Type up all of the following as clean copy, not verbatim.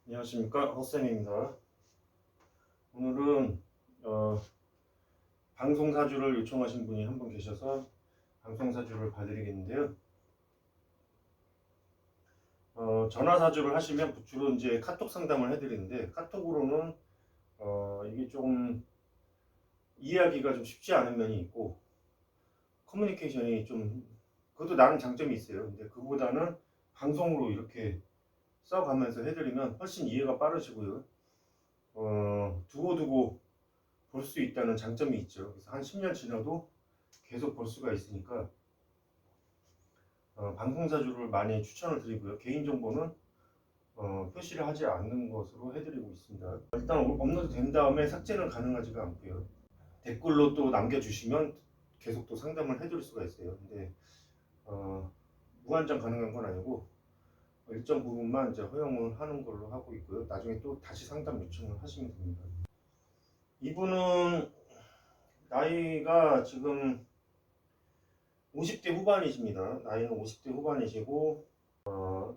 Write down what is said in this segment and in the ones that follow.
안녕하십니까, 헛쌤입니다. 오늘은 방송사주를 요청하신 분이 한 분 계셔서 방송사주를 봐드리겠는데요. 전화사주를 하시면 주로 이제 카톡 상담을 해드리는데, 카톡으로는 이게 조금 이해하기가 좀 쉽지 않은 면이 있고, 커뮤니케이션이 좀 그것도 나름 장점이 있어요. 근데 그보다는 방송으로 이렇게 써가면서 해드리면 훨씬 이해가 빠르시고요. 두고두고 볼 수 있다는 장점이 있죠. 그래서 한 10년 지나도 계속 볼 수가 있으니까 방송사주를 많이 추천을 드리고요. 개인정보는 표시를 하지 않는 것으로 해드리고 있습니다. 일단 업로드 된 다음에 삭제는 가능하지가 않고요. 댓글로 또 남겨주시면 계속 또 상담을 해드릴 수가 있어요. 근데 무한정 가능한 건 아니고 일정 부분만 이제 허용을 하는 걸로 하고 있고요. 나중에 또 다시 상담 요청을 하시면 됩니다. 이분은 나이가 지금 50대 후반이십니다. 나이는 50대 후반이시고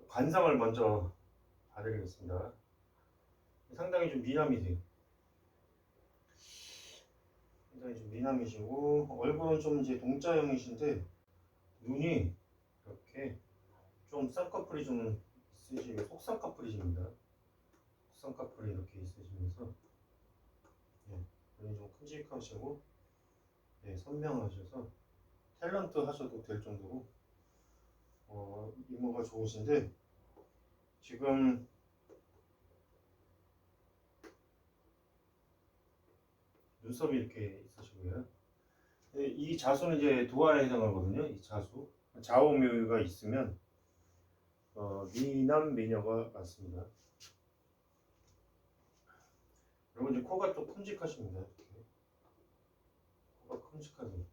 관상을 먼저 봐드리겠습니다. 상당히 좀 미남이세요. 상당히 좀 미남이시고 얼굴은 좀 이제 동자형이신데 눈이 이렇게 좀 쌍꺼풀이 좀 있으시고 속쌍꺼풀이십니다. 속쌍꺼풀이 이렇게 있으시면서 눈이 좀 큼직하시고 선명하셔서 탤런트 하셔도 될 정도로 미모가 좋으신데 지금 눈썹이 이렇게 있으시고요. 이 자수는 이제 도화에 해당하거든요. 이 자수 좌우묘가 있으면 미남 미녀가 많습니다. 그리고 이제 코가 좀 큼직하십니다. 이렇게. 코가 큼직하세요.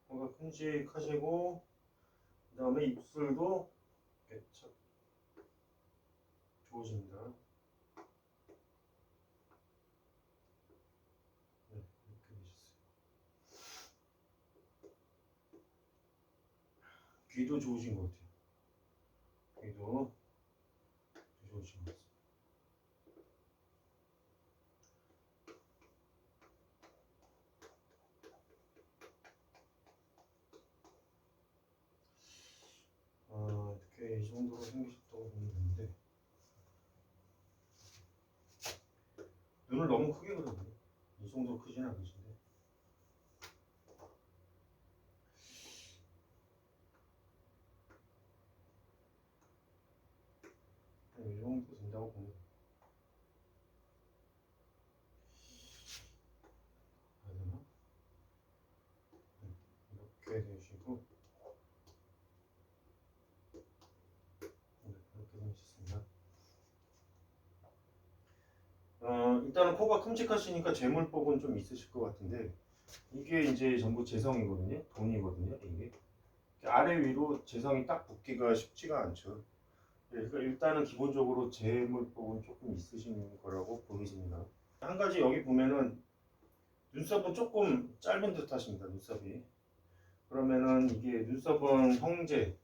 코가 큼직하시고 그 다음에 입술도 이렇게 착 좋으십니다. 네, 이렇게 되셨어요. 귀도 좋으신 것 같아요. 귀도 좋으신 것 같습니다. 이렇게 이 정도로 생기셨다고 보면 되는데 눈을 너무 크게 그렸네요. 이 정도로 크지는 않으신데 이 정도 된다고 보면 되나? 이렇게 되시고 이렇게 되셨습니다. 일단은 코가 큼직하시니까 재물복은 좀 있으실 것 같은데 이게 이제 전부 재성이거든요. 돈이거든요. 이게 아래 위로 재성이 딱 붙기가 쉽지가 않죠. 그러니까 일단은 기본적으로 재물복은 조금 있으신 거라고 보이십니다. 한 가지 여기 보면은 눈썹은 조금 짧은 듯 하십니다. 눈썹이. 그러면은 이게 눈썹은 형제,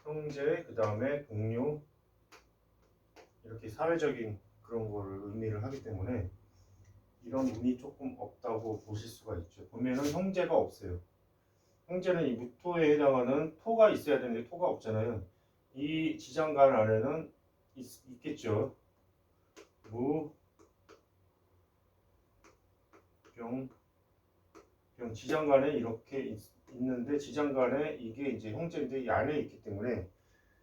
그 다음에 동료 이렇게 사회적인 그런 거를 의미를 하기 때문에 이런 운이 조금 없다고 보실 수가 있죠. 보면은 형제가 없어요. 형제는 이 무토에 해당하는 토가 있어야 되는데 토가 없잖아요. 이 지장간 안에는 있겠죠. 무, 병, 지장간에 이렇게 있는데 지장간에 이게 이제 형제인데 이 안에 있기 때문에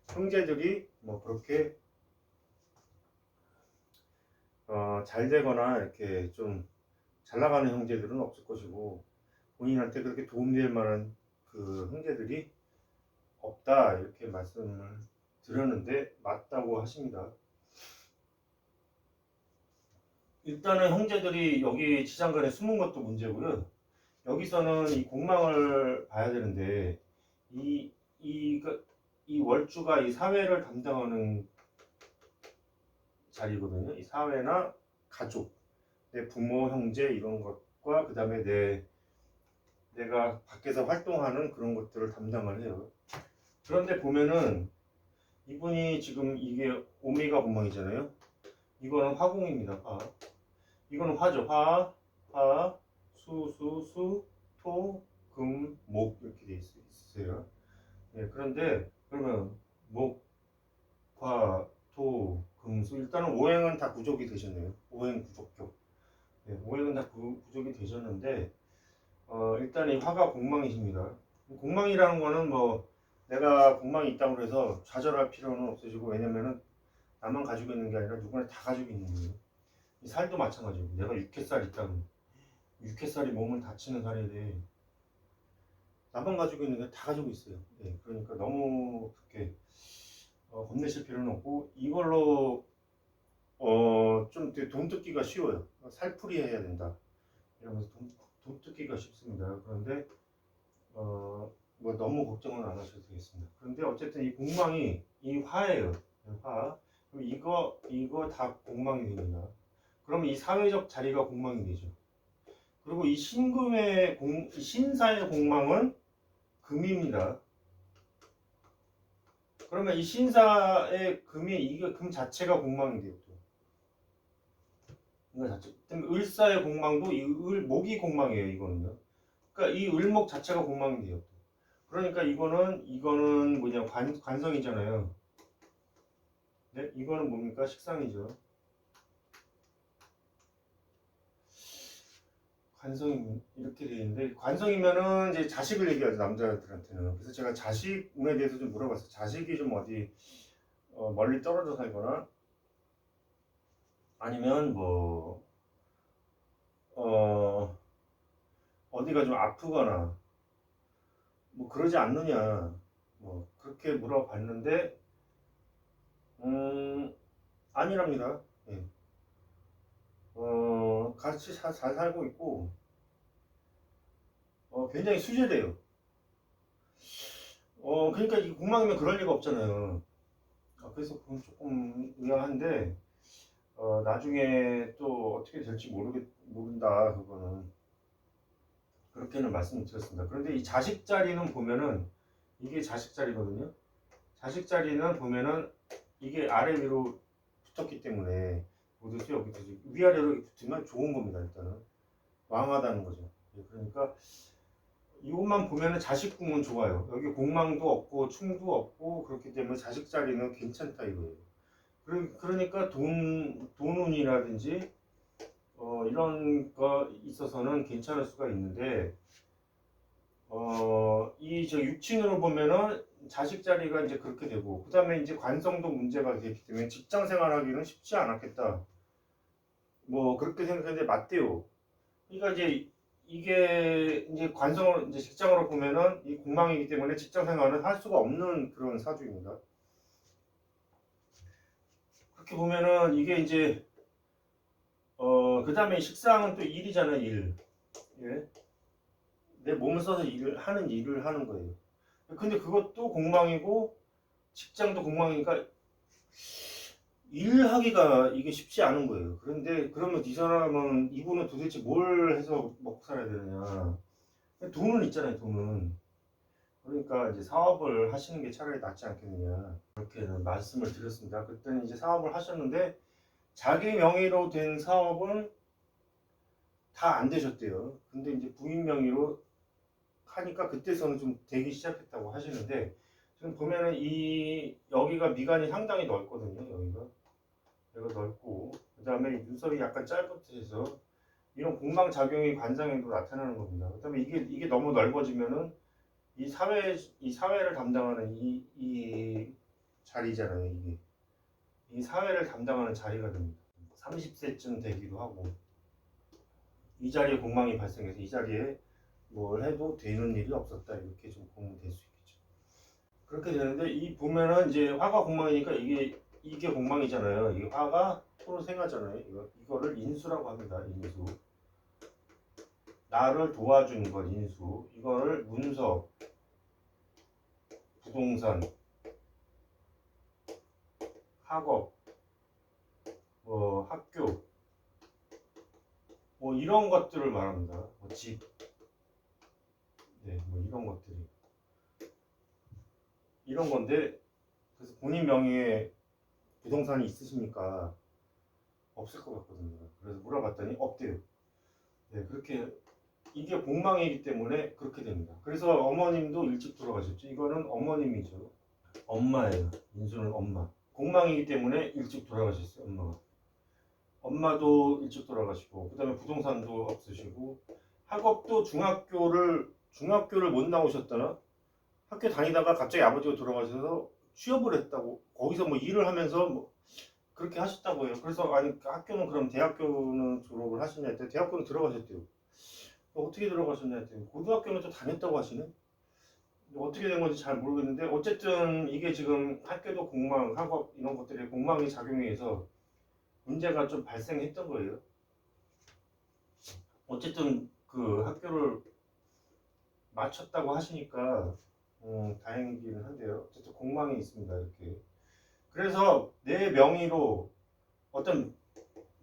형제들이 뭐 그렇게 잘 되거나 이렇게 좀 잘 나가는 형제들은 없을 것이고 본인한테 그렇게 도움될 만한 그 형제들이 없다 이렇게 말씀을 드렸는데 맞다고 하십니다. 일단은 형제들이 여기 지장간에 숨은 것도 문제고요. 여기서는 이 공망을 봐야 되는데 이, 이, 이 월주가 이 사회를 담당하는 자리거든요. 이 사회나 가족, 내 부모, 형제 이런 것과 그 다음에 내가 밖에서 활동하는 그런 것들을 담당을 해요. 그런데 보면은 이분이 지금 이게 오메가 공망이잖아요. 이거는 화공입니다. 화. 이거는 화죠. 화, 수, 토, 금, 목 이렇게 돼 있어요. 네, 그런데 그러면 목, 화, 토, 금, 수 일단은 오행은 다 구족이 되셨네요. 오행 구족격. 네, 오행은 다 구족이 되셨는데 일단 이 화가 공망이십니다. 공망이라는 거는 뭐 내가 공망이 있다고 해서 좌절할 필요는 없어지고 왜냐면은 나만 가지고 있는 게 아니라 누구나 다 가지고 있는 거예요. 이 살도 마찬가지고 내가 육회살 있다면 육회살이 몸을 다치는 살인데 나만 가지고 있는 게 다 가지고 있어요. 네, 그러니까 너무 그렇게 겁내실 필요는 없고 이걸로 좀 돈 뜯기가 쉬워요. 살풀이 해야 된다. 이러면서 돈 뜯기가 쉽습니다. 그런데 뭐 너무 걱정은 안 하셔도 되겠습니다. 그런데 어쨌든 이 공망이 이 화예요. 화. 그리고 이거 다 공망이 됩니다. 그러면 이 사회적 자리가 공망이 되죠. 그리고 이 신사의 공망은 금입니다. 그러면 이 신사의 금이 이게 금 자체가 공망이 돼요. 또. 이거 자체. 을사의 공망도 이 목이 공망이에요. 이거는요. 그러니까 이 을목 자체가 공망이 돼요. 그러니까 이거는 뭐냐 관성이잖아요. 네, 이거는 뭡니까 식상이죠. 관성이 이렇게 되어 있는데 관성이면은 이제 자식을 얘기하죠 남자들한테는. 그래서 제가 자식운에 대해서 좀 물어봤어요. 자식이 좀 어디 멀리 떨어져 살거나 아니면 뭐 어디가 좀 아프거나 뭐 그러지 않느냐 뭐 그렇게 물어봤는데 아니랍니다. 예. 같이 잘 살고 있고 굉장히 수제돼요. 그러니까 이 공망이면 그럴 리가 없잖아요. 그래서 그건 조금 의아한데 나중에 또 어떻게 될지 모른다 그거는 그렇게는 말씀을 드렸습니다. 그런데 이 자식 자리는 보면은 이게 자식 자리거든요. 자식 자리는 보면은 이게 아래 위로 붙었기 때문에 모두 여기 위아래로 붙으면 좋은 겁니다. 일단은 왕하다는 거죠. 그러니까 이것만 보면은 자식궁은 좋아요. 여기 공망도 없고 충도 없고 그렇기 때문에 자식 자리는 괜찮다 이거예요. 그러니까 돈운이라든지 이런 거 있어서는 괜찮을 수가 있는데 이 저 육친으로 보면은 자식 자리가 이제 그렇게 되고 그다음에 이제 관성도 문제가 되기 때문에 직장 생활하기는 쉽지 않았겠다. 뭐 그렇게 생각했는데 맞대요. 그러니까 이제 이게 이제 관성을 이제 직장으로 보면은 이 공망이기 때문에 직장 생활은 할 수가 없는 그런 사주입니다. 그렇게 보면은 이게 이제 그다음에 식상은 또 일이잖아요, 일. 예? 내 몸을 써서 일을 하는 거예요. 근데 그것도 공망이고 직장도 공망이니까 일하기가 이게 쉽지 않은 거예요. 그런데 그러면 이분은 도대체 뭘 해서 먹고 살아야 되느냐? 돈은 있잖아요, 돈은. 그러니까 이제 사업을 하시는 게 차라리 낫지 않겠느냐. 그렇게 말씀을 드렸습니다. 그때는 이제 사업을 하셨는데 자기 명의로 된 사업은 다 안 되셨대요. 근데 이제 부인 명의로 하니까 그때서는 좀 되기 시작했다고 하시는데 지금 보면은 여기가 미간이 상당히 넓거든요. 여기가 넓고 그 다음에 눈썹이 약간 짧은듯해서 이런 공방 작용이 관상에도 나타나는 겁니다. 그다음에 이게 너무 넓어지면은 이 사회를 담당하는 이 자리잖아요. 이 사회를 담당하는 자리가 됩니다. 30세쯤 되기도 하고 이 자리에 공망이 발생해서 이 자리에 뭘 해도 되는 일이 없었다 이렇게 좀 보면 될 수 있겠죠. 그렇게 되는데 이 보면은 이제 화가 공망이니까 이게 공망이잖아요. 이게 화가 토로 생하잖아요. 이거를 인수라고 합니다. 인수. 나를 도와주는 것 인수. 이거를 문서, 부동산, 학업, 뭐 학교, 뭐 이런 것들을 말합니다. 뭐 집, 네, 뭐 이런 것들이 이런 건데 그래서 본인 명의의 부동산이 있으십니까? 없을 것 같거든요. 그래서 물어봤더니 없대요. 네, 그렇게 이게 공망이기 때문에 그렇게 됩니다. 그래서 어머님도 일찍 돌아가셨죠. 이거는 어머님이죠. 엄마예요. 인수는 엄마. 공망이기 때문에 일찍 돌아가셨어요. 엄마가. 엄마도 일찍 돌아가시고 그다음에 부동산도 없으시고 학업도 중학교를 못 나오셨다나 학교 다니다가 갑자기 아버지가 돌아가셔서 취업을 했다고 거기서 뭐 일을 하면서 뭐 그렇게 하셨다고 해요. 그래서 아니 학교는 그럼 대학교는 졸업을 하시냐 했더니 대학교는 들어가셨대요. 어떻게 들어가셨냐 했더니 고등학교는 또 다녔다고 하시네. 어떻게 된 건지 잘 모르겠는데 어쨌든 이게 지금 학교도 공망, 학업 이런 것들이 공망이 작용해서 문제가 좀 발생했던 거예요. 어쨌든 그 학교를 마쳤다고 하시니까 다행이기는 한데요. 어쨌든 공망이 있습니다. 이렇게. 그래서 내 명의로 어떤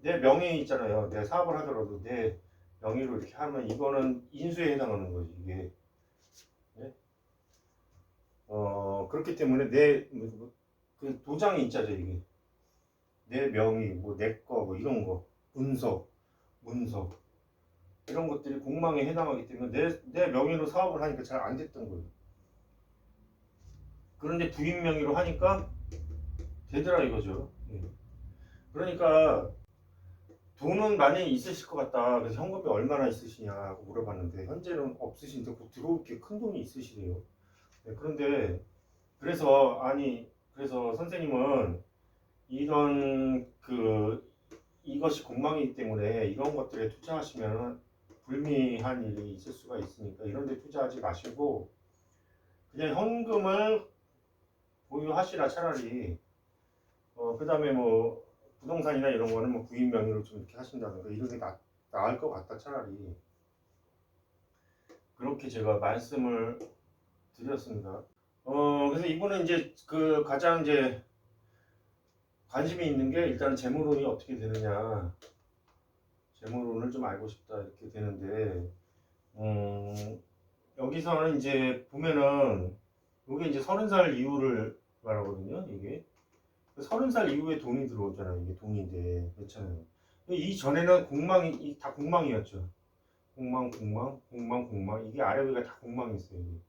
내 명의 있잖아요. 내 사업을 하더라도 내 명의로 이렇게 하면 이거는 인수에 해당하는 거지 이게. 네? 그렇기 때문에 그 도장이 있잖아요 이게. 내 명의, 뭐 내 거, 뭐 이런 거, 문서 이런 것들이 공망에 해당하기 때문에 내 명의로 사업을 하니까 잘 안 됐던 거예요. 그런데 부인 명의로 하니까 되더라 이거죠. 예. 그러니까 돈은 많이 있으실 것 같다. 그래서 현금이 얼마나 있으시냐고 물어봤는데 현재는 없으신데 곧 들어올 게 큰 돈이 있으시대요. 네, 그런데 그래서 선생님은 이런 이것이 공망이기 때문에 이런 것들에 투자하시면 불미한 일이 있을 수가 있으니까 이런 데 투자하지 마시고 그냥 현금을 보유하시라 차라리. 그 다음에 뭐 부동산이나 이런 거는 뭐 부인 명의로 좀 이렇게 하신다든가 이런 게 나을 것 같다 차라리. 그렇게 제가 말씀을 드렸습니다. 그래서 이분은 이제 그 가장 이제 관심이 있는 게 일단 재물운이 어떻게 되느냐, 재물운을 좀 알고 싶다 이렇게 되는데, 여기서는 이제 보면은 이게 이제 30살 이후를 말하거든요. 이게 30살 이후에 돈이 들어오잖아요. 이게 돈인데 그렇잖아요. 이 전에는 공망이 다 공망이었죠. 공망 이게 아래 위가 다 공망이었어요. 이게.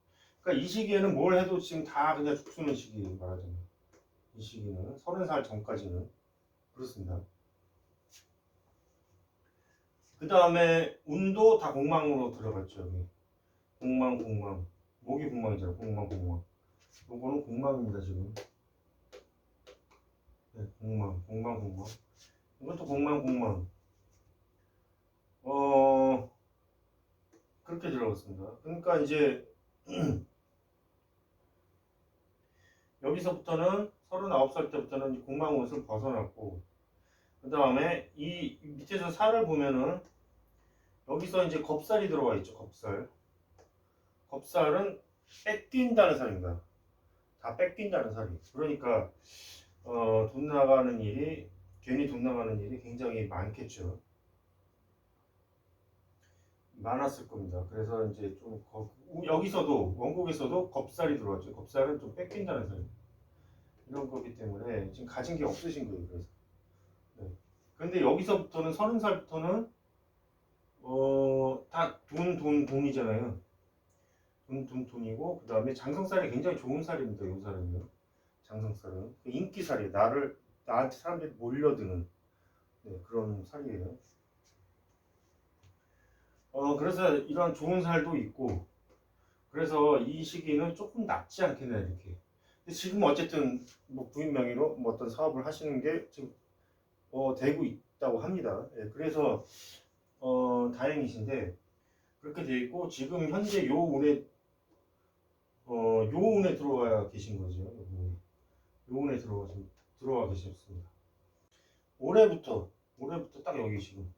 그러니까 이 시기에는 뭘 해도 지금 다 그냥 죽수는 시기 말하자면 이 시기는 30살 전까지는 그렇습니다. 그 다음에 운도 다 공망으로 들어갔죠. 여기. 공망 목이 공망이잖아. 공망 요거는 공망입니다 지금. 네, 공망 이것도 공망 그렇게 들어갔습니다. 그러니까 이제 여기서부터는 39살 때부터는 공망 옷을 벗어났고 그 다음에 이 밑에서 살을 보면은 여기서 이제 겁살이 들어가 있죠. 겁살은 뺏긴다는 살입니다. 다 뺏긴다는 살이. 그러니까 괜히 돈 나가는 일이 굉장히 많겠죠. 많았을 겁니다. 그래서 이제 좀 여기서도 원곡에서도 겁살이 들어왔죠. 겁살은 좀 뺏긴다는 살 이런 거기 때문에 지금 가진 게 없으신 거예요. 그래서. 네. 근데 여기서부터는 30살부터는 다 돈이잖아요. 돈이고 그 다음에 장성살이 굉장히 좋은 살입니다. 이 살은요. 장성살은 인기살이에요. 나한테 사람들이 몰려드는 그런 살이에요. 그래서 이런 좋은 살도 있고 그래서 이 시기는 조금 낫지 않겠나 이렇게. 근데 지금 어쨌든 뭐 부인 명의로 뭐 어떤 사업을 하시는 게 지금 되고 있다고 합니다. 예, 그래서 다행이신데 그렇게 돼 있고 지금 현재 요 운에 들어와 계신 거죠. 요 운에 들어와 계셨습니다. 올해부터 딱 여기 지금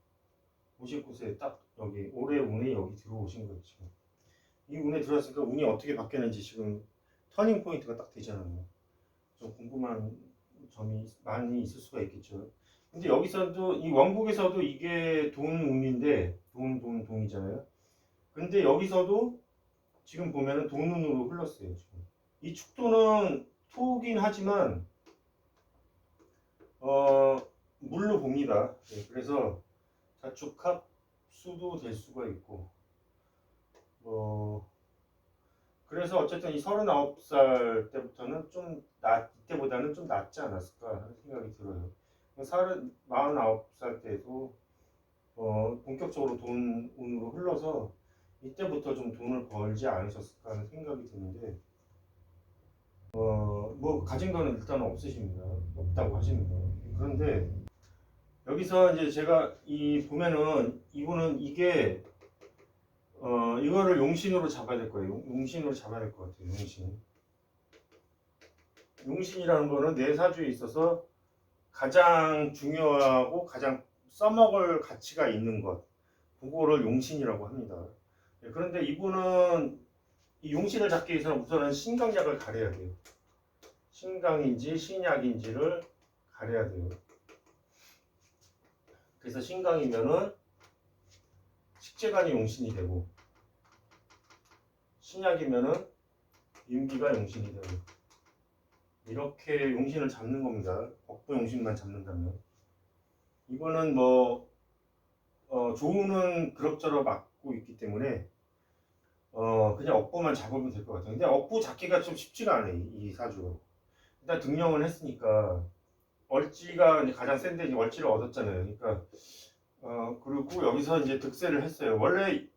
59세 딱 여기 올해 운이 여기 들어오신 거예요. 지금 이 운에 들어왔으니까 운이 어떻게 바뀌는지 지금 터닝 포인트가 딱 되잖아요. 좀 궁금한 점이 많이 있을 수가 있겠죠. 근데 여기서도 이 원국에서도 이게 돈 운인데 돈이잖아요. 근데 여기서도 지금 보면은 돈 운으로 흘렀어요. 지금 이 축도는 토긴 하지만 물로 봅니다. 예, 그래서 자축합 수도 될 수가 있고 그래서 어쨌든 이 39살 때부터는 이때보다는 좀 낫지 않았을까 하는 생각이 들어요. 49살 때도 본격적으로 운으로 흘러서 이때부터 좀 돈을 벌지 않으셨을까 하는 생각이 드는데 뭐 가진 거는 일단 없으십니다. 없다고 하십니다. 그런데 여기서 이제 제가 보면은 이분은 이거를 용신으로 잡아야 될 거예요. 용신으로 잡아야 될 것 같아요. 용신. 용신이라는 거는 내 사주에 있어서 가장 중요하고 가장 써먹을 가치가 있는 것. 그거를 용신이라고 합니다. 그런데 이분은 이 용신을 잡기 위해서는 우선은 신강약을 가려야 돼요. 신강인지 신약인지를 가려야 돼요. 그래서 신강이면은 식재간이 용신이 되고 신약이면은 임기가 용신이 되고 이렇게 용신을 잡는 겁니다. 억부 용신만 잡는다면 이거는 조우는 그럭저럭 맞고 있기 때문에 그냥 억부만 잡으면 될 것 같아요. 근데 억부 잡기가 좀 쉽지가 않아요. 이 사주. 일단 등령을 했으니까 얼지가 이제 가장 센데 이제 얼지를 얻었잖아요. 그러니까 그리고 여기서 이제 득세를 했어요. 원래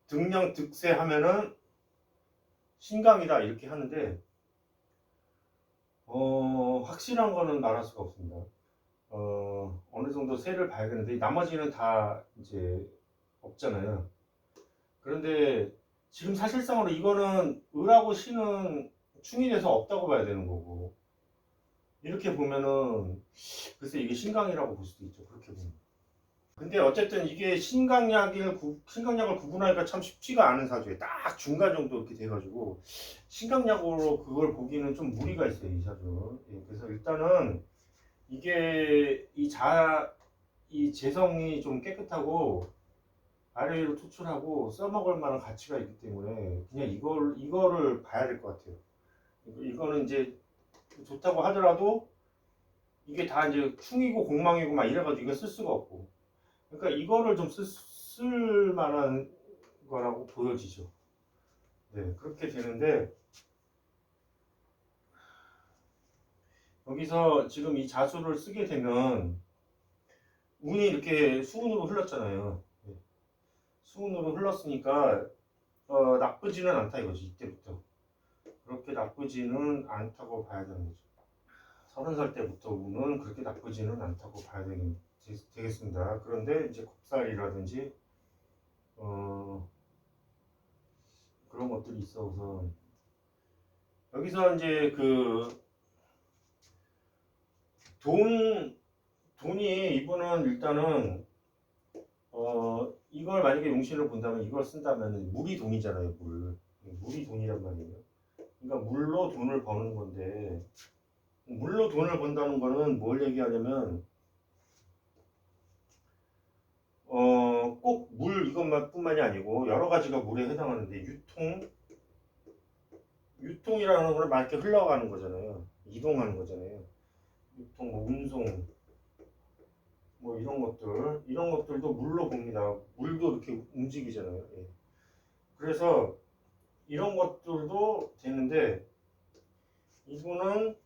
등령 득세 하면은 신강이다 이렇게 하는데 확실한 거는 말할 수가 없습니다. 어느 정도 세를 봐야겠는데 나머지는 다 이제 없잖아요. 그런데 지금 사실상으로 이거는 을하고 신은 충인해서 없다고 봐야 되는 거고 이렇게 보면은 글쎄 이게 신강이라고 볼 수도 있죠. 그렇게 보면. 근데 어쨌든 이게 신강약을 구분하기가 참 쉽지가 않은 사주에 딱 중간 정도 이렇게 돼가지고 신강약으로 그걸 보기는 좀 무리가 있어요. 이 사주. 예, 그래서 일단은 이게 이 재성이 좀 깨끗하고 아래 위로 투출하고 써먹을 만한 가치가 있기 때문에 그냥 이거를 봐야 될 것 같아요. 이거는 이제 좋다고 하더라도 이게 다 이제 충이고 공망이고 막 이래가지고 이거 쓸 수가 없고 그러니까 이거를 좀 쓸 만한 거라고 보여지죠. 네, 그렇게 되는데 여기서 지금 이 자수를 쓰게 되면 운이 이렇게 수운으로 흘렀잖아요. 네. 수운으로 흘렀으니까 나쁘지는 않다 이거지 이때부터. 그렇게 나쁘지는 않다고 봐야 되는 거죠. 30살 때부터 운은 그렇게 나쁘지는 않다고 봐야 되겠습니다. 그런데 이제 겁살이라든지 그런 것들이 있어서 여기서 이제 돈이 이분은 일단은 이걸 만약에 용신을 본다면 이걸 쓴다면 물이 돈이잖아요. 물이 돈이란 말이에요. 그러니까 물로 돈을 버는 건데 물로 돈을 번다는 거는 뭘 얘기하냐면 꼭 물 이것만 뿐만이 아니고 여러 가지가 물에 해당하는데 유통이라는 거는 막 이렇게 흘러가는 거잖아요. 이동하는 거잖아요. 유통, 운송, 이런 것들도 물로 봅니다. 물도 이렇게 움직이잖아요. 예. 그래서 이런 것들도 되는데 이분은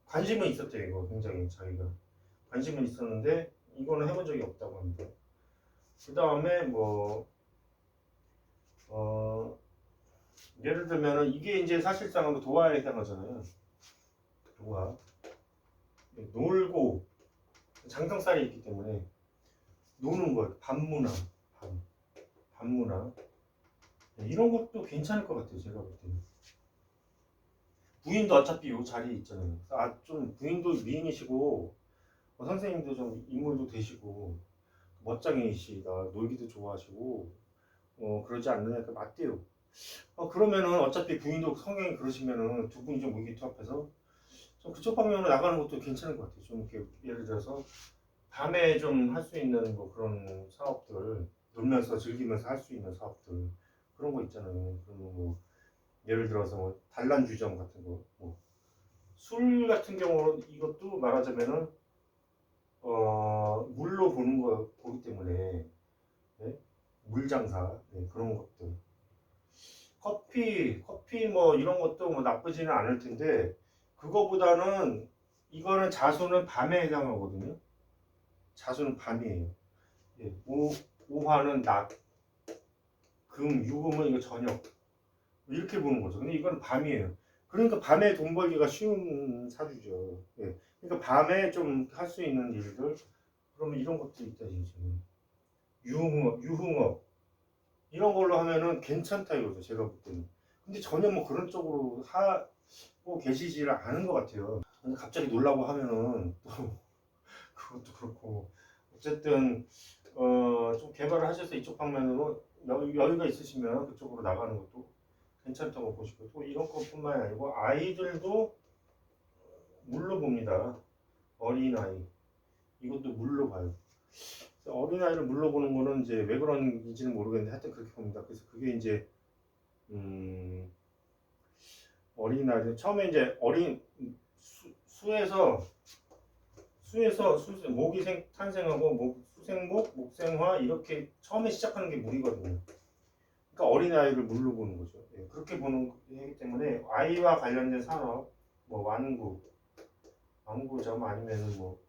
관심은 있었대요. 이거 굉장히 자기가 관심은 있었는데 이거는 해본 적이 없다고 합니다. 그 다음에 예를 들면은 이게 이제 사실상은 도화에 해당하잖아요. 도화. 놀고 장성살이 있기 때문에 노는 것, 밤문화 이런 것도 괜찮을 것 같아요. 제가 볼 때는 부인도 어차피 요 자리에 있잖아요. 좀 부인도 미인이시고 선생님도 좀 인물도 되시고 멋쟁이시다, 놀기도 좋아하시고 그러지 않느냐 맞대요. 그러면은 어차피 부인도 성향이 그러시면은 두 분이 좀 의기투합해서 좀 그쪽 방향으로 나가는 것도 괜찮을 것 같아요. 좀 이렇게 예를 들어서 밤에 좀 할 수 있는 그런 사업들 놀면서 즐기면서 할 수 있는 사업들 그런 거 있잖아요. 그러면 예를 들어서 뭐 단란주점 같은 거, 뭐 술 같은 경우 이것도 말하자면은 물로 보는 거기 때문에 네? 물장사 네, 그런 것들. 커피 뭐 이런 것도 뭐 나쁘지는 않을 텐데 그거보다는 이거는 자수는 밤에 해당하거든요. 자수는 밤이에요. 예, 오화는 낮, 유금은 이거 저녁 이렇게 보는 거죠. 근데 이건 밤이에요. 그러니까 밤에 돈 벌기가 쉬운 사주죠. 예. 그러니까 밤에 좀 할 수 있는 일들 그러면 이런 것도 있다 지금. 유흥업 이런 걸로 하면은 괜찮다 이거죠. 제가 볼 때는. 근데 전혀 뭐 그런 쪽으로 하고 계시지를 않은 것 같아요. 근데 갑자기 놀라고 하면은 또 그것도 그렇고 어쨌든 좀 개발을 하셔서 이쪽 방면으로 여유가 있으시면 그쪽으로 나가는 것도 괜찮다고 보시고 또 이런 것뿐만이 아니고 아이들도 물로 봅니다. 어린아이 이것도 물로 봐요. 어린아이를 물로 보는 거는 이제 왜 그런지는 모르겠는데 하여튼 그렇게 봅니다. 그래서 그게 이제 어린아이들 처음에 이제 수에서 목이 탄생하고 수생목, 목생화 이렇게 처음에 시작하는 게 물이거든요. 그러니까 어린아이를 물로 보는 거죠. 예, 그렇게 보는 거기 때문에 아이와 관련된 산업, 뭐 완구점 아니면은 뭐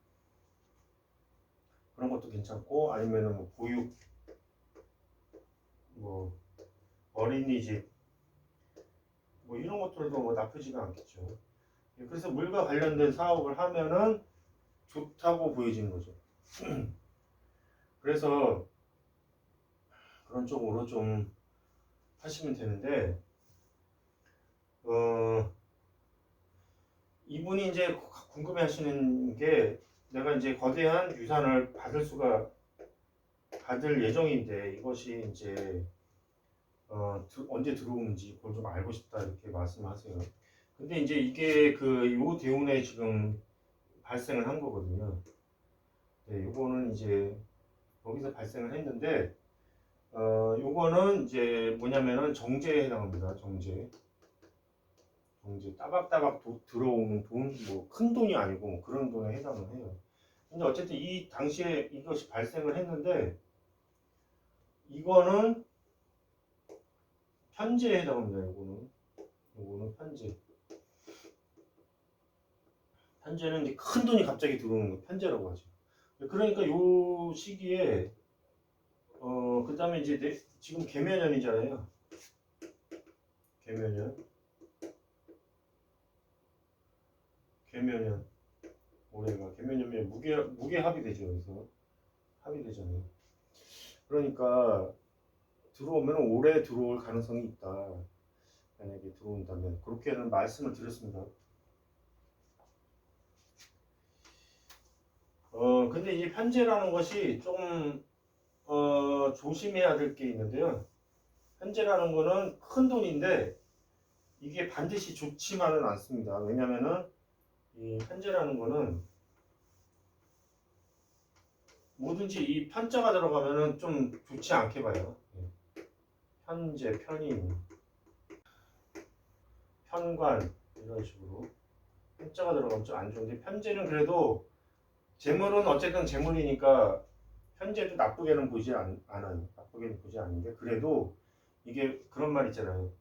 그런 것도 괜찮고 아니면은 뭐 보육, 뭐 어린이집 뭐 이런 것들도 뭐 나쁘지가 않겠죠. 예, 그래서 물과 관련된 사업을 하면은 좋다고 보여지는 거죠. 그래서 그런 쪽으로 좀 하시면 되는데 어, 이분이 이제 궁금해하시는 게 내가 이제 거대한 유산을 받을 예정인데 이것이 이제 언제 들어오는지 그걸 좀 알고 싶다 이렇게 말씀하세요. 근데 이제 이게 요 대운에 지금 발생을 한 거거든요. 네, 요거는 이제 여기서 발생을 했는데 요거는 이제 뭐냐면은 정제에 해당합니다. 정제 따박따박 들어오는 돈, 뭐 큰 돈이 아니고 뭐 그런 돈에 해당을 해요. 근데 어쨌든 이 당시에 이것이 발생을 했는데 이거는 편제에 해당합니다. 요거는 편제. 편제는 이제 큰 돈이 갑자기 들어오는 거 편제라고 하죠. 그러니까 요 시기에 그다음에 이제 지금 개묘년이잖아요. 개묘년. 개묘년. 올해가 개묘년에 무게 합이 되죠. 그래서 합이 되잖아요. 그러니까 들어오면 올해 들어올 가능성이 있다. 만약에 들어온다면 그렇게는 말씀을 드렸습니다. 근데 이 편제라는 것이 좀 조심해야 될 게 있는데요. 편제라는 거는 큰 돈인데 이게 반드시 좋지만은 않습니다. 왜냐면은 이 편제라는 거는 뭐든지 이 편자가 들어가면은 좀 좋지 않게 봐요. 편제, 편인, 편관 이런 식으로 편자가 들어가면 좀 안 좋은데 편제는 그래도 재물은 어쨌든 재물이니까 현재도 나쁘게는 보지 않아요. 나쁘게는 보지 않는데 그래도 이게 그런 말 있잖아요.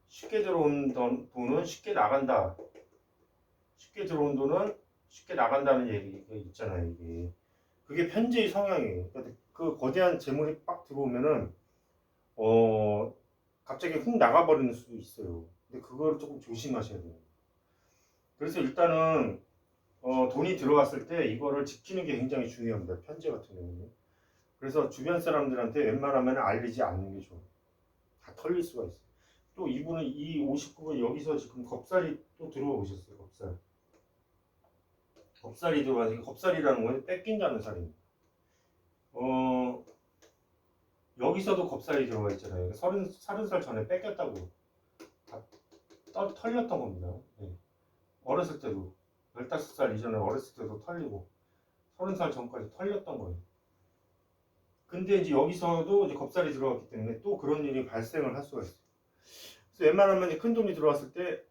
쉽게 들어온 돈은 쉽게 나간다. 쉽게 들어온 돈은 쉽게 나간다는 얘기가 있잖아요. 이게 그게 편제의 성향이에요. 그러니까 그 거대한 재물이 빡 들어오면은 갑자기 훅 나가버리는 수도 있어요. 근데 그걸 조금 조심하셔야 돼요. 그래서 일단은 돈이 들어왔을 때 이거를 지키는 게 굉장히 중요합니다. 편제 같은 경우는. 그래서 주변 사람들한테 웬만하면 알리지 않는 게 좋아요. 다 털릴 수가 있어요. 또 이분은 이 59분 여기서 지금 겁살이 또 들어오셨어요. 겁살이 들어가니까 겁살이라는 건 뺏긴다는 살입니다. 여기서도 겁살이 들어가 있잖아요. 30살 전에 뺏겼다고 다 털렸던 겁니다. 네. 어렸을 때도 15살 이전에 어렸을 때도 털리고 30살 전까지 털렸던 거예요. 근데 이제 여기서도 이제 겁살이 들어갔기 때문에 또 그런 일이 발생을 할 수가 있어요. 그래서 웬만하면 이제 큰 돈이 들어왔을 때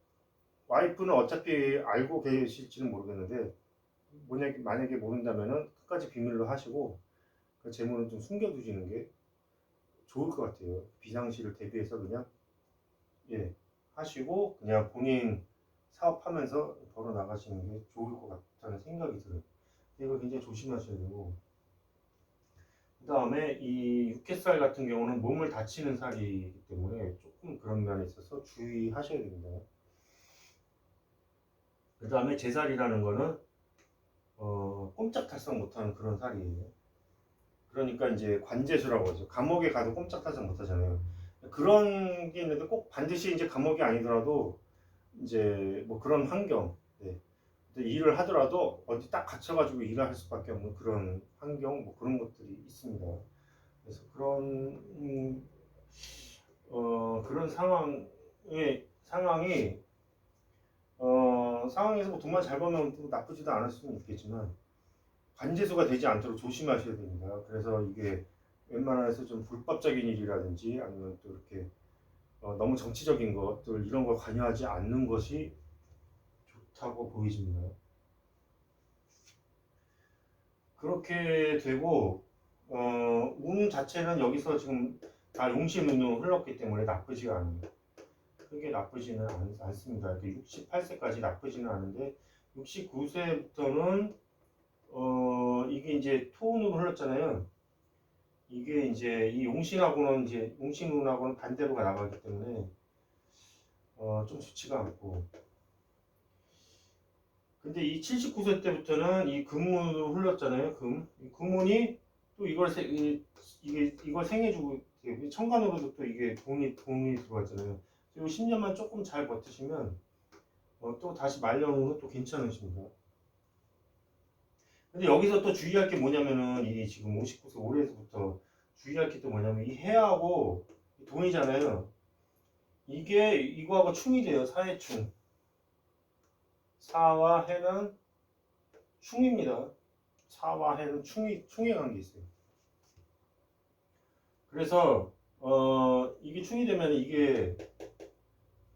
와이프는 어차피 알고 계실지는 모르겠는데 만약에 모른다면은 끝까지 비밀로 하시고 그 재물은 좀 숨겨두시는 게 좋을 것 같아요. 비상시를 대비해서 그냥 예 하시고 그냥 본인 사업하면서 벌어 나가시는 게 좋을 것 같다는 생각이 들어요. 이거 굉장히 조심하셔야 되고 그 다음에 이 육개살 같은 경우는 몸을 다치는 살이기 때문에 조금 그런 면에 있어서 주의하셔야 됩니다. 그 다음에 제살이라는 거는 꼼짝달싹 못하는 그런 살이에요. 그러니까 이제 관제수라고 하죠. 감옥에 가도 꼼짝달싹 못하잖아요. 그런 게 있는데 꼭 반드시 이제 감옥이 아니더라도 이제 뭐 그런 환경, 네. 일을 하더라도 어디 딱 갇혀가지고 일을 할 수밖에 없는 그런 환경, 뭐 그런 것들이 있습니다. 그래서 그런 상황이 상황에서 뭐 돈만 잘 벌면 또 나쁘지도 않을 수는 있겠지만 관제수가 되지 않도록 조심하셔야 됩니다. 그래서 이게 웬만해서 좀 불법적인 일이라든지 아니면 또 이렇게 너무 정치적인 것들 이런 걸 관여하지 않는 것이 좋다고 보이집니다. 그렇게 되고 운 자체는 여기서 지금 다 용신운으로 흘렀기 때문에 나쁘지가 않아요. 크게 나쁘지는 않습니다. 68세까지 나쁘지는 않은데 69세부터는 이게 이제 토운으로 흘렀잖아요. 이게 이제 이 용신하고는 이제 용신운하고는 반대로 나가기 때문에 좀 좋지가 않고. 근데 이 79세 때부터는 이 금운으로 흘렀잖아요. 이 금운이 또 이걸 생해주고 천간으로도 또 이게 돈이 들어왔잖아요. 그리고 10년만 조금 잘 버티시면 또 다시 말년으로 또 괜찮으십니다. 근데 여기서 또 주의할 게 뭐냐면은 이 지금 59세 올해서부터 주의할 게 또 뭐냐면 이 해하고 돈이잖아요. 이게 이거하고 충이 돼요. 사해충. 사와 해는 충입니다. 사와 해는 충에 관계 있어요. 그래서 이게 충이 되면 이게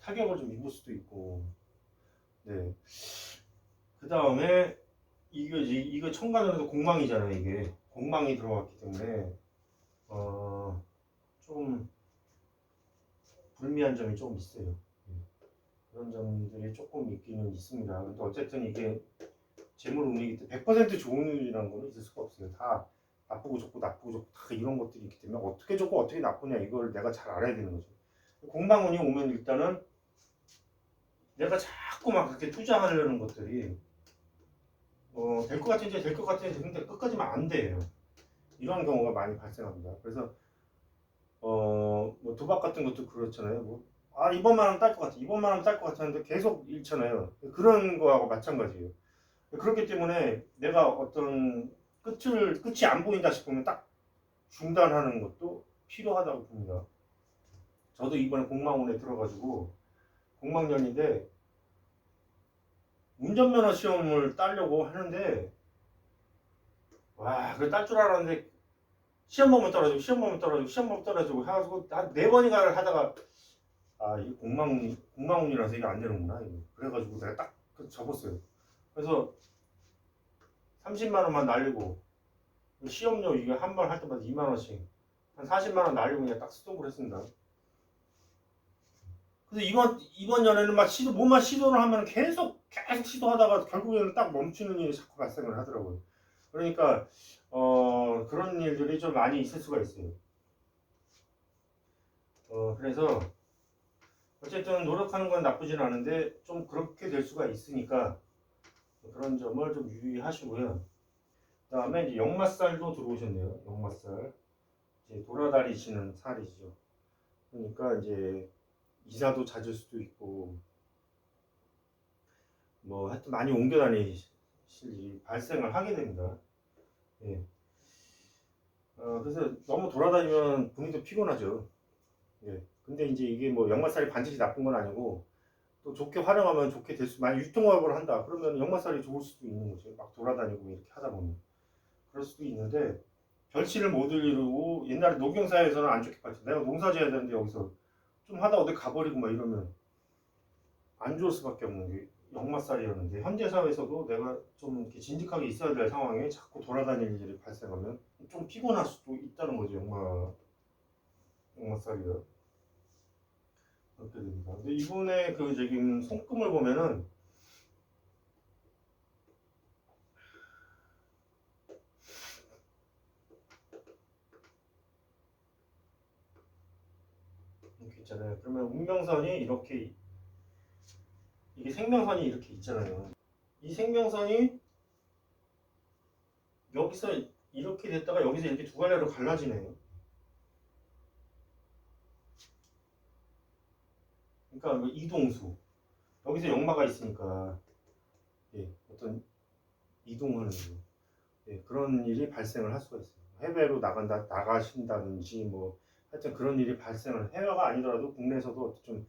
타격을 좀 입을 수도 있고, 네. 그 다음에 이거 천간으로도 공망이잖아요. 이게 공망이 들어갔기 때문에 좀 불미한 점이 좀 있어요. 그런 점들이 조금 있기는 있습니다. 근데 어쨌든 이게 재물 운이기 때문에 100% 좋은 일이라는 건 있을 수가 없어요. 다 나쁘고 좋고 다 이런 것들이 있기 때문에 어떻게 좋고 어떻게 나쁘냐 이걸 내가 잘 알아야 되는 거죠. 공방운이 오면 일단은 내가 자꾸 막 그렇게 투자하려는 것들이 될 것 같은지 될 것 같은지 근데 끝까지만 안 돼요. 이런 경우가 많이 발생합니다. 그래서 뭐 도박 같은 것도 그렇잖아요. 이번만 하면 딸 것 같아. 이번만 하면 딸 것 같아 하는데 계속 잃잖아요. 그런 거하고 마찬가지예요. 그렇기 때문에 내가 어떤 끝이 안 보인다 싶으면 딱 중단하는 것도 필요하다고 봅니다. 저도 이번에 공망원에 들어가지고 공망년인데 운전면허 시험을 따려고 하는데 와, 그걸 딸 줄 알았는데 시험 보면 떨어지고 시험 보면 떨어지고 시험 보면 떨어지고 해가지고 한 4번인가를 하다가 이 공망운이라서 이게 안 되는구나 이거. 그래가지고 내가 딱 접었어요. 그래서 30만 원만 날리고 시험료 이게 한 번 할 때마다 2만 원씩 한 40만 원 날리고 그냥 딱 스톱을 했습니다. 그래서 이번 연에는 막 뭐만 시도를 하면 계속 시도하다가 결국에는 딱 멈추는 일이 자꾸 발생을 하더라고요. 그러니까 그런 일들이 좀 많이 있을 수가 있어요. 그래서 어쨌든 노력하는 건 나쁘진 않은데 좀 그렇게 될 수가 있으니까 그런 점을 좀 유의하시고요. 그 다음에 이제 역마살도 들어오셨네요. 역마살. 이제 돌아다니시는 살이죠. 그러니까 이제 이사도 잦을 수도 있고 뭐 하여튼 많이 옮겨 다니실 일이 발생을 하게 됩니다. 예. 그래서 너무 돌아다니면 본인도 피곤하죠. 예. 근데 이제 이게 뭐 역마살이 반드시 나쁜 건 아니고 또 좋게 활용하면 좋게 될 수, 만약 유통업을 한다 그러면 역마살이 좋을 수도 있는 거죠. 막 돌아다니고 이렇게 하다 보면 그럴 수도 있는데 별치를 못 이루고 옛날에 농경사에서는 안 좋게 봤죠. 내가 농사 지어야 되는데 여기서 좀 하다 어디 가버리고 막 이러면 안 좋을 수밖에 없는 게 역마살이었는데, 현대사회에서도 내가 좀 이렇게 진직하게 있어야 될 상황에 자꾸 돌아다닐 일이 발생하면 좀 피곤할 수도 있다는 거죠. 역마살이가 그렇게 됩니다. 근데 이분의 그 지금 손금을 보면은 이렇게 있잖아요. 그러면 운명선이 이렇게, 이게 생명선이 이렇게 있잖아요. 이 생명선이 여기서 이렇게 됐다가 여기서 이렇게 두 갈래로 갈라지네요. 그러니까 그 이동수, 여기서 역마가 있으니까, 예, 어떤 이동하는 거, 예, 그런 일이 발생을 할 수가 있어요. 해외로 나가신다든지 뭐 하여튼 그런 일이 발생을, 해외가 아니더라도 국내에서도 좀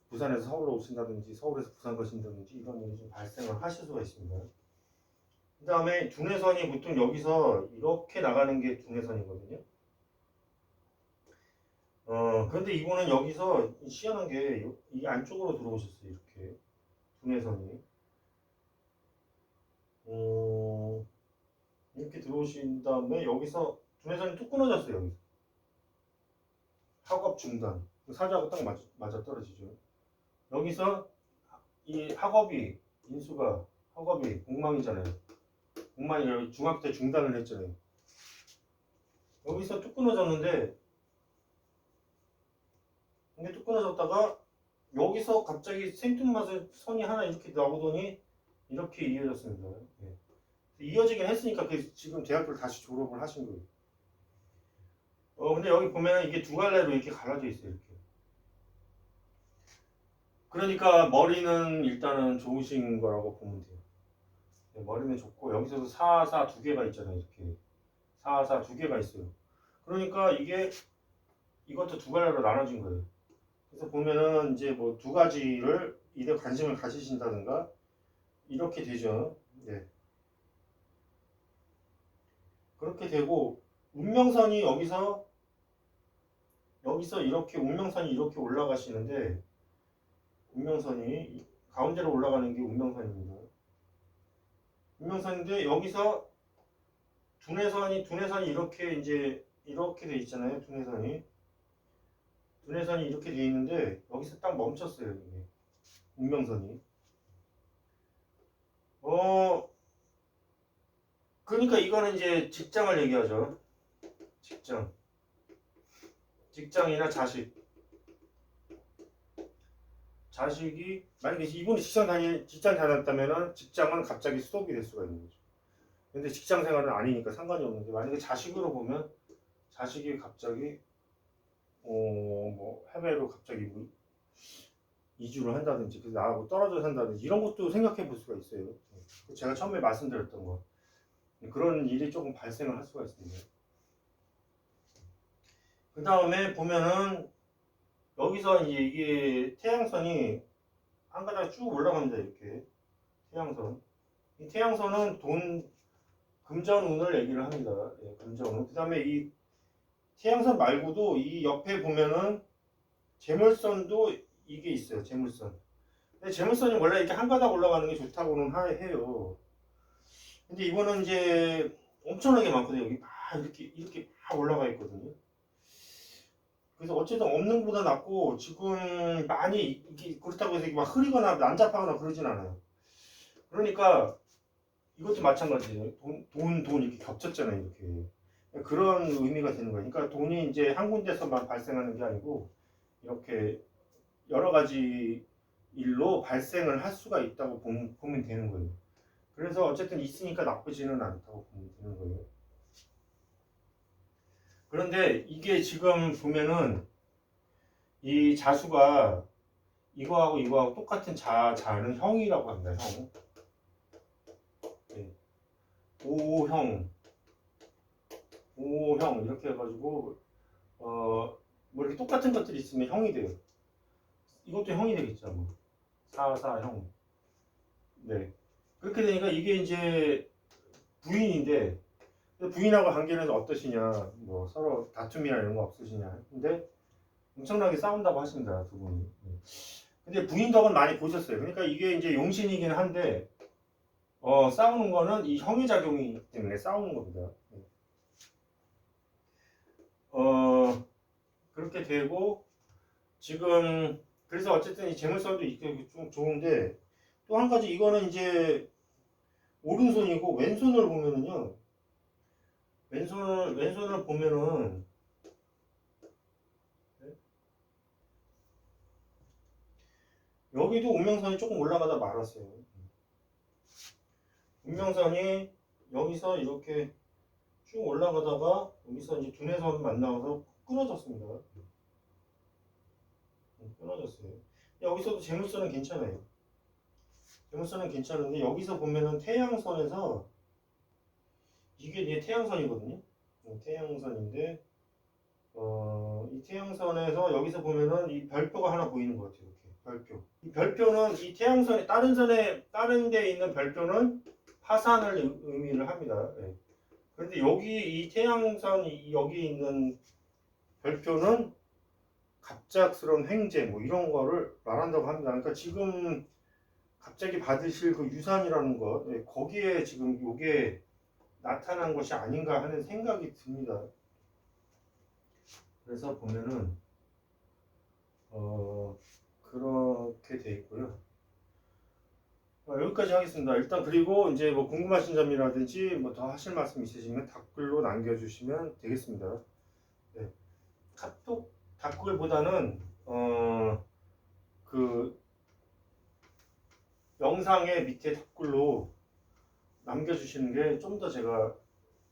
부산에서 서울로 오신다든지 서울에서 부산 가신다든지 이런 일이 좀 발생을 하실 수가 있습니다. 그 다음에 중해선이 보통 여기서 이렇게 나가는 게 중해선이거든요. 그런데 이분은 여기서 희한한 게 이 안쪽으로 들어오셨어요. 이렇게 중해선이 이렇게 들어오신 다음에 여기서 중해선이 뚝 끊어졌어요. 여기서 학업 중단, 사자하고 딱 맞아 떨어지죠. 여기서 이 학업이, 인수가 학업이 공망이잖아요. 공망이 중학교 때 중단을 했잖아요. 여기서 뚝 끊어졌는데, 이게 뚝 끊어졌다가 여기서 갑자기 생뚱맞은 선이 하나 이렇게 나오더니 이렇게 이어졌습니다. 예. 이어지긴 했으니까 지금 대학교를 다시 졸업을 하신 거예요. 근데 여기 보면 이게 두 갈래로 이렇게 갈라져 있어요. 이렇게. 그러니까 머리는 일단은 좋으신 거라고 보면 돼요. 네, 머리는 좋고 여기서도 사사 두 개가 있잖아요. 이렇게 사사 두 개가 있어요. 그러니까 이게 이것도 두 갈래로 나눠진 거예요. 그래서 보면은 이제 뭐 두 가지를 일에 관심을 가지신다든가 이렇게 되죠. 네. 그렇게 되고 운명선이 여기서 이렇게 운명선이 이렇게 올라가시는데, 운명선이 가운데로 올라가는 게 운명선입니다. 운명선인데 여기서 두뇌선이 이렇게 이제 이렇게 돼 있잖아요. 두뇌선이 이렇게 돼 있는데 여기서 딱 멈췄어요. 이게 운명선이. 어 그러니까 이거는 이제 직장을 얘기하죠. 직장이나 자식이 만약에 이분이 직장 다녔다면은 직장은 갑자기 스톱이 될 수가 있는 거죠. 근데 직장 생활은 아니니까 상관이 없는데, 만약에 자식으로 보면 자식이 갑자기 뭐 해외로 갑자기 뭐 이주를 한다든지 그래서 나하고 떨어져 산다든지 이런 것도 생각해 볼 수가 있어요. 제가 처음에 말씀드렸던 거, 그런 일이 조금 발생을 할 수가 있습니다. 그 다음에 보면은 여기서 이제 이게 태양선이 한 가닥 쭉 올라갑니다. 이렇게 태양선. 이 태양선은 금전운을 얘기를 합니다. 예, 금전운. 그 다음에 이 태양선 말고도 이 옆에 보면은 재물선도 이게 있어요. 재물선. 근데 재물선이 원래 이렇게 한 가닥 올라가는 게 좋다고는 해요. 근데 이거는 이제 엄청나게 많거든요. 여기 막 이렇게 막 올라가 있거든요. 그래서 어쨌든 없는 것보다 낫고, 지금 많이 이게 그렇다고 해서 이게 막 흐리거나 난잡하거나 그러진 않아요. 그러니까 이것도 마찬가지예요. 돈 이렇게 겹쳤잖아요. 이렇게. 그런 의미가 되는 거예요. 그러니까 돈이 이제 한 군데서만 발생하는 게 아니고 이렇게 여러 가지 일로 발생을 할 수가 있다고 보면 되는 거예요. 그래서 어쨌든 있으니까 나쁘지는 않다고 보면 되는 거예요. 그런데 이게 지금 보면은 이 자수가 이거하고 똑같은 자는 형이라고 합니다. 형. 네. 오형 이렇게 해가지고 뭐 이렇게 똑같은 것들이 있으면 형이 돼요. 이것도 형이 되겠죠. 뭐. 사형. 네. 그렇게 되니까 이게 이제 부인인데, 부인하고 관계는 어떠시냐, 뭐 서로 다툼이나 이런 거 없으시냐. 근데 엄청나게 싸운다고 하십니다, 두 분이. 근데 부인 덕은 많이 보셨어요. 그러니까 이게 이제 용신이긴 한데 싸우는 거는 이 형의 작용이기 때문에 싸우는 겁니다. 그렇게 되고 지금 그래서 어쨌든 이 재물성도 있고 좀 좋은데 또 한 가지 이거는 이제 오른손이고 왼손을 보면은요. 왼손을 보면은 여기도 운명선이 조금 올라가다 말았어요. 운명선이 여기서 이렇게 쭉 올라가다가 여기서 이제 두뇌선 만나서 끊어졌습니다. 끊어졌어요. 여기서도 재물선은 괜찮아요. 재물선은 괜찮은데 여기서 보면은 태양선에서 이게 이제 태양선이거든요. 태양선인데 이 태양선에서 여기서 보면은 이 별표가 하나 보이는 것 같아요. 이렇게 별표. 이 별표는 이 태양선에 다른 데 있는 별표는 파산을 의미를 합니다. 예. 그런데 여기 이 태양선 여기 있는 별표는 갑작스러운 횡재 뭐 이런 거를 말한다고 합니다. 그러니까 지금 갑자기 받으실 그 유산이라는 것 예, 거기에 지금 이게 나타난 것이 아닌가 하는 생각이 듭니다. 그래서 보면은 그렇게 돼 있고요. 여기까지 하겠습니다. 일단 그리고 이제 뭐 궁금하신 점이라든지 뭐 더 하실 말씀 있으시면 댓글로 남겨주시면 되겠습니다. 네. 카톡 댓글보다는 그 영상의 밑에 댓글로 남겨주시는 게 좀 더 제가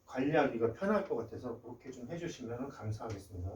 관리하기가 편할 것 같아서 그렇게 좀 해주시면 감사하겠습니다.